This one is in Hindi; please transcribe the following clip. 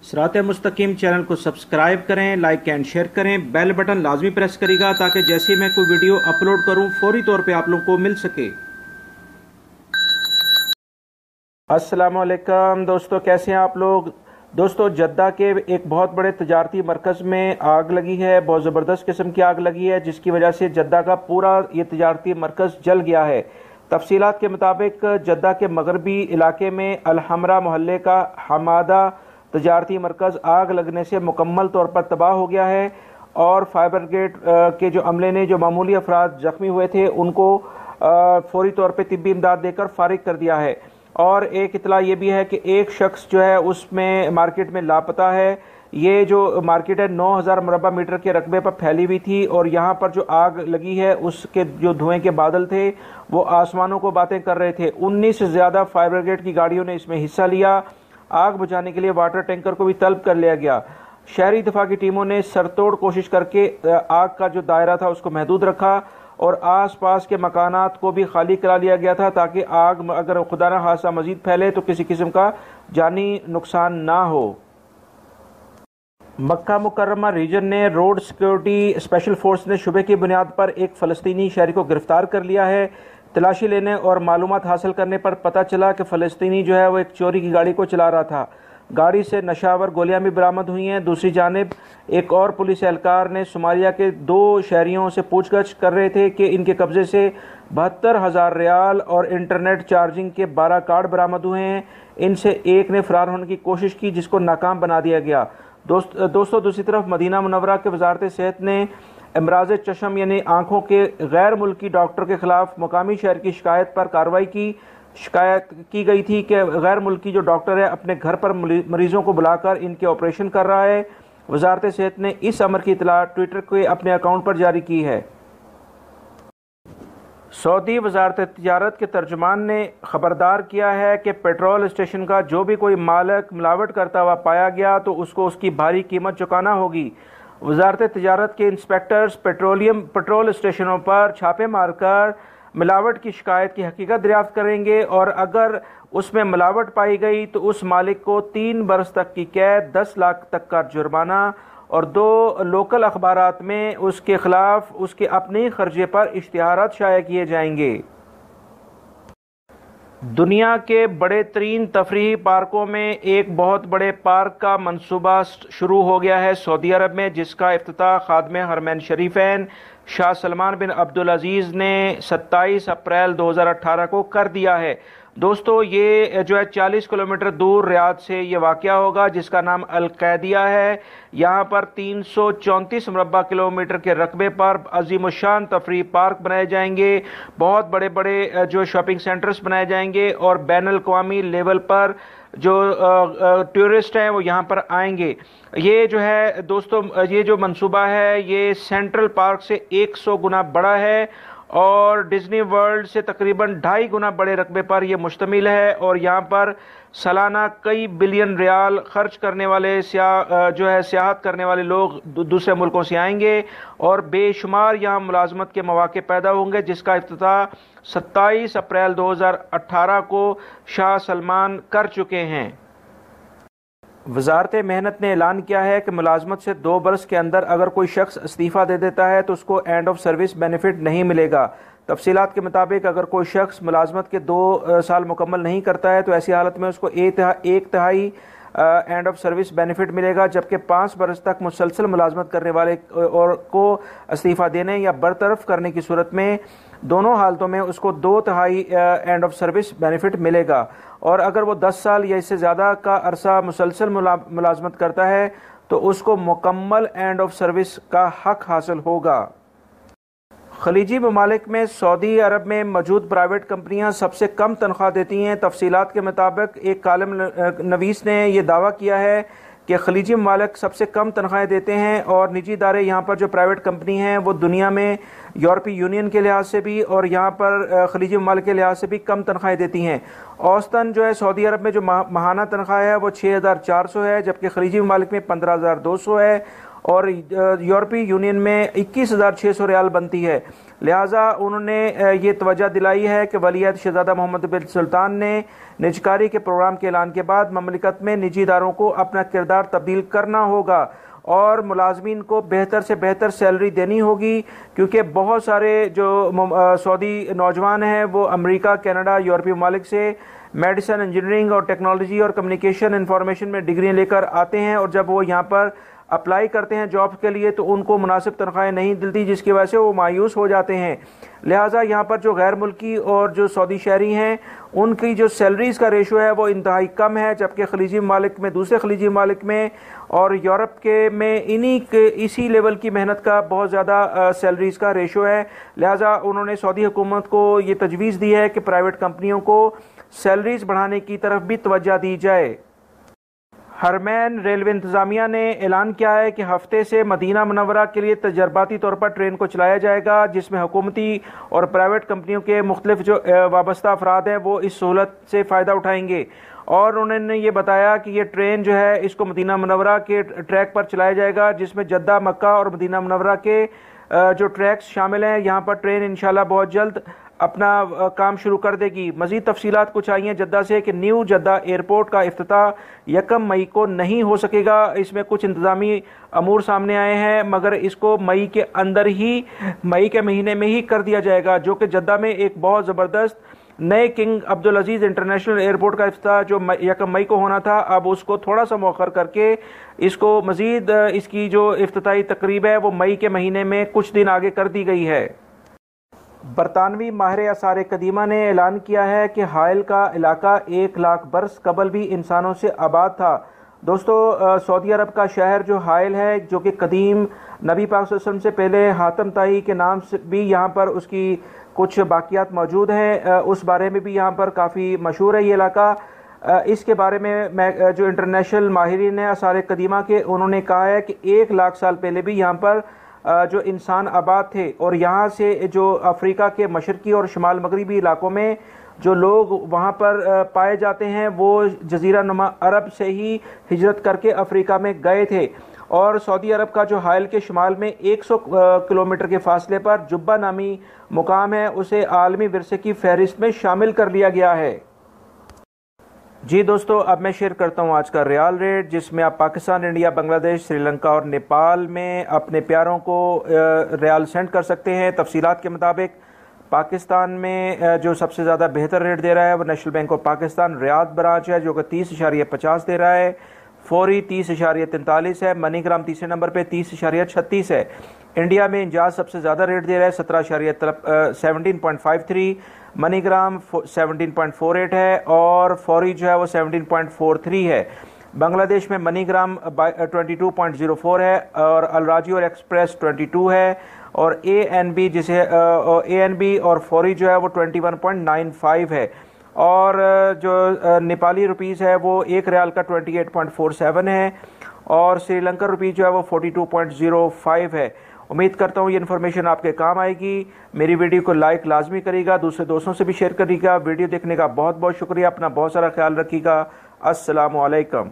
सिरात मुस्तकीम चैनल को सब्सक्राइब करें, लाइक एंड शेयर करें, बेल बटन लाजमी प्रेस करेगा ताकि जैसे ही मैं कोई वीडियो अपलोड करूं फौरी तौर पे आप लोगों को मिल सके। अस्सलाम वालेकुम दोस्तों, कैसे हैं आप लोग। दोस्तों, जद्दा के एक बहुत बड़े तजारती मरकज़ में आग लगी है, बहुत ज़बरदस्त किस्म की आग लगी है जिसकी वजह से जद्दा का पूरा ये तजारती मरकज़ जल गया है। तफसीलात के मुताबिक जद्दा के मगरबी इलाके में अलहमरा मोहल्ले का हमादा तजारती मरकज़ आग लगने से मुकम्मल तौर पर तबाह हो गया है और फायर ब्रिगेड के जो अमले ने जो मामूली अफराद ज़ख्मी हुए थे उनको फौरी तौर पर तिब्बी इमदाद देकर फारिग कर दिया है। और एक इतला ये भी है कि एक शख्स जो है उसमें मार्केट में लापता है। ये जो मार्केट है 9000 मुरबा मीटर के रकबे पर फैली हुई थी और यहाँ पर जो आग लगी है उसके जो धुएं के बादल थे वो आसमानों को बातें कर रहे थे। 19 से ज़्यादा फायर ब्रिगेड की गाड़ियों ने इसमें हिस्सा लिया। आग बुझाने के लिए वाटर टैंकर को भी तलब कर लिया गया। शहरी दफा की टीमों ने सरतोड़ कोशिश करके आग का जो दायरा था उसको महदूद रखा और आसपास के मकानात को भी खाली करा लिया गया था ताकि आग अगर खुदा न खासा मजीद फैले तो किसी किस्म का जानी नुकसान ना हो। मक्का मुकर्रमा रीजन ने रोड सिक्योरिटी स्पेशल फोर्स ने शुबे की बुनियाद पर एक फ़लस्तीनी शहरी को गिरफ्तार कर लिया है। तलाशी लेने और मालूमात हासिल करने पर पता चला कि फ़लस्तीनी जो है वो एक चोरी की गाड़ी को चला रहा था। गाड़ी से नशावर गोलियां भी बरामद हुई हैं। दूसरी जानिब एक और पुलिस एहलकार ने सोमालिया के 2 शहरियों से पूछताछ कर रहे थे कि इनके कब्जे से 72,000 रियाल और इंटरनेट चार्जिंग के 12 कार्ड बरामद हुए हैं। इनसे एक ने फरार होने की कोशिश की जिसको नाकाम बना दिया गया। दोस्तों दूसरी तरफ मदीना मुनव्वरा के वजारत सेहत ने अमराज चशम यानी आँखों के गैर मुल्की डॉक्टर के खिलाफ मुकामी शहर की शिकायत पर कार्रवाई की। शिकायत की गई थी कि गैर मुल्की जो डॉक्टर है अपने घर पर मरीजों को बुलाकर इनके ऑपरेशन कर रहा है। वजारत सेहत ने इस अमर की इतला ट्विटर के अपने अकाउंट पर जारी की है। सऊदी वजारत तिजारत के तर्जुमान ने खबरदार किया है कि पेट्रोल स्टेशन का जो भी कोई मालिक मिलावट करता हुआ पाया गया तो उसको उसकी भारी कीमत चुकाना होगी। वजारत तिजारत के इंस्पेक्टर्स पेट्रोल स्टेशनों पर छापे मारकर मिलावट की शिकायत की हकीकत दरियाफ्त करेंगे और अगर उसमें मिलावट पाई गई तो उस मालिक को 3 बरस तक की कैद, 10 लाख तक का जुर्माना और 2 लोकल अखबारात में उसके खिलाफ उसके अपने खर्चे पर इश्तिहारात शाया किए जाएंगे। दुनिया के बड़े तरीन तफरीही पार्कों में एक बहुत बड़े पार्क का मंसूबा शुरू हो गया है सऊदी अरब में, जिसका इफ्तिताह खादिम हरमैन शरीफैन शाह सलमान बिन अब्दुल अजीज़ ने 27 अप्रैल 2018 को कर दिया है। दोस्तों, ये जो है 40 किलोमीटर दूर रियाद से ये वाक़या होगा जिसका नाम अल-कैदिया है। यहाँ पर 334 मुरबा किलोमीटर के रकबे पर अजीमुशान तफरी पार्क बनाए जाएंगे। बहुत बड़े बड़े जो शॉपिंग सेंटर्स बनाए जाएंगे और बैनुल अक़वामी लेवल पर जो टूरिस्ट हैं वो यहाँ पर आएंगे। ये जो है दोस्तों, ये जो मंसूबा है ये सेंट्रल पार्क से 100 गुना बड़ा है और डिज्नी वर्ल्ड से तकरीबन 2.5 गुना बड़े रकबे पर यह मुश्तमिल है और यहाँ पर सालाना कई बिलियन रियाल खर्च करने वाले सियाहत करने वाले लोग दूसरे मुल्कों से आएंगे और बेशुमार यहाँ मुलाजमत के मौके पैदा होंगे, जिसका इफ्तिताह 27 अप्रैल 2018 को शाह सलमान कर चुके हैं। वजारत मेहनत ने ऐलान किया है कि मुलाजमत से 2 बरस के अंदर अगर कोई शख्स इस्तीफ़ा दे देता है तो उसको एंड ऑफ सर्विस बेनिफिट नहीं मिलेगा। तफसीलात के मुताबिक अगर कोई शख्स मुलाजमत के 2 साल मुकम्मल नहीं करता है तो ऐसी हालत में उसको 1/3 एंड ऑफ सर्विस बेनिफिट मिलेगा, जबकि 5 बरस तक मुसलसल मुलाजमत करने वाले और को इस्तीफ़ा देने या बरतरफ करने की सूरत में दोनों हालतों में उसको 2/3 एंड ऑफ सर्विस बेनिफिट मिलेगा। और अगर वो 10 साल या इससे ज़्यादा का अरसा मुसलसल मुलाजमत करता है तो उसको मुकम्मल एंड ऑफ सर्विस का हक हासिल होगा। खलीजी ममालिक में सऊदी अरब में मौजूद प्राइवेट कंपनियां सबसे कम तनख्वाह देती हैं। तफसीलात के मुताबिक एक कालम नवीस ने यह दावा किया है कि खलीजी ममालिक सबसे कम तनख्वाहें देते हैं और निजी इदारे यहाँ पर जो प्राइवेट कंपनी हैं वो दुनिया में यूरोपीय यूनियन के लिहाज से भी और यहाँ पर खलीजी ममालिक के लिहाज से भी कम तनख्वाहें देती हैं। औसतन जो है सऊदी अरब में जो माहाना तनख्वाह है वो 6,400 है, जबकि खलीजी ममालिक में 15,200 है और यूरोपीय यूनियन में 21,600 रियाल बनती है। लिहाजा उन्होंने ये तवज्जो दिलाई है कि वलीअहद शहजादा मोहम्मद बिन सुल्तान ने निजकारी के प्रोग्राम के ऐलान के बाद ममलिकत में निजी इदारों को अपना किरदार तब्दील करना होगा और मुलाजमीन को बेहतर से बेहतर सैलरी देनी होगी, क्योंकि बहुत सारे जो सऊदी नौजवान हैं वो अमेरिका, कनाडा, यूरोपीय ममालिक से मेडिसिन, इंजीनियरिंग और टेक्नोलॉजी और कम्युनिकेशन इंफॉर्मेशन में डिग्री लेकर आते हैं और जब वो यहाँ पर अप्लाई करते हैं जॉब के लिए तो उनको मुनासिब तनख्वाहें नहीं मिलती, जिसकी वजह से वो मायूस हो जाते हैं। लिहाजा यहाँ पर जो गैर मुल्की और जो सऊदी शहरी हैं उनकी जो सैलरीज़ का रेशो है वो इंतहाई कम है, जबकि खलीजी ममालिक में, दूसरे खलीजी ममालिक में और यूरोप के में इसी लेवल की मेहनत का बहुत ज़्यादा सैलरीज़ का रेशो है। लिहाजा उन्होंने सऊदी हुकूमत को ये तजवीज़ दी है कि प्राइवेट कंपनियों को सैलरीज़ बढ़ाने की तरफ भी तवज्जो दी जाए। हरमैन रेलवे इंतज़ामिया ने ऐलान किया है कि हफ्ते से मदीना मुनव्वरा के लिए तजर्बाती तौर पर ट्रेन को चलाया जाएगा, जिसमें हुकूमती और प्राइवेट कंपनियों के मुख्तलिफ जो वाबस्ता अफराद हैं वो इस सहूलत से फ़ायदा उठाएंगे। और उन्होंने ये बताया कि ये ट्रेन जो है इसको मदीना मुनव्वरा के ट्रैक पर चलाया जाएगा, जिसमें जद्दा, मक्का और मदीना मुनव्वरा के जो ट्रैक्स शामिल हैं। यहाँ पर ट्रेन इंशाल्लाह बहुत जल्द अपना काम शुरू कर देगी। मज़ीद तफसीलात कुछ आई हैं जद्दा से कि न्यू जद्दा एयरपोर्ट का इफ्तिताह 1 मई को नहीं हो सकेगा। इसमें कुछ इंतज़ामी अमूर सामने आए हैं, मगर इसको मई के अंदर ही, मई के महीने में ही कर दिया जाएगा, जो कि जद्दा में एक बहुत ज़बरदस्त नए किंग अब्दुल अजीज़ इंटरनेशनल एयरपोर्ट का इफ्तिताह जो 1 मई को होना था, अब उसको थोड़ा सा मौखर करके इसको मज़ीद इसकी जो इफ्तिताही तकरीब है वो मई के महीने में कुछ दिन आगे कर दी गई है। बरतानवी माहिर आसार कदीमा ने ऐलान किया है कि हाइल का इलाका 1 लाख बरस कबल भी इंसानों से आबाद था। दोस्तों, सऊदी अरब का शहर जो हाइल है, जो कि कदीम नबी पाक सल्लल्लाहु अलैहि वसल्लम से पहले हातम ताई के नाम से भी यहाँ पर उसकी कुछ बाकियात मौजूद हैं, उस बारे में भी यहाँ पर काफ़ी मशहूर है ये इलाका। इसके बारे में मैं जो इंटरनेशनल माहिरीन हैं आसार कदीमा के, उन्होंने कहा है कि 1 लाख साल पहले भी यहाँ पर जो इंसान आबाद थे और यहाँ से जो अफ्रीका के मशरकी और शुमाल मगरबी इलाकों में जो लोग वहाँ पर पाए जाते हैं वो जज़ीरा नुमा अरब से ही हिजरत करके अफ्रीका में गए थे। और सऊदी अरब का जो हाइल के शुमाल में 100 किलोमीटर के फासले पर जुब्बा नामी मुकाम है, उसे आलमी विरसे की फहरिस्त में शामिल कर लिया गया है। जी दोस्तों, अब मैं शेयर करता हूँ आज का रियाल रेट, जिसमें आप पाकिस्तान, इंडिया, बांग्लादेश, श्रीलंका और नेपाल में अपने प्यारों को रियाल सेंड कर सकते हैं। तफसीलात के मुताबिक पाकिस्तान में जो सबसे ज़्यादा बेहतर रेट दे रहा है वो national bank of Pakistan Riyadh branch है, जो कि 30.50 दे रहा है। फौरी 30.43 है। मनीग्राम तीसरे नंबर पे 30.36 है। इंडिया में इंजाज सबसे ज़्यादा रेट दे रहा है 17.53। मनीग्राम 17.48 है और फौरी जो है वो 17.43 है। बांग्लादेश में मनीग्राम 22.04 है और अलराजी और एक्सप्रेस 22 है और ANB जिसे ANB और फौरी जो है वो 21.95 है। और जो नेपाली रुपीज़ है वो 1 रियाल का 28.47 है और श्रीलंका रुपीज़ जो है वो 42.05 है। उम्मीद करता हूँ ये इन्फॉर्मेशन आपके काम आएगी। मेरी वीडियो को लाइक लाजमी करिएगा, दूसरे दोस्तों से भी शेयर करिएगा। वीडियो देखने का बहुत बहुत शुक्रिया। अपना बहुत सारा ख्याल रखिएगा। अस्सलामु अलैकुम।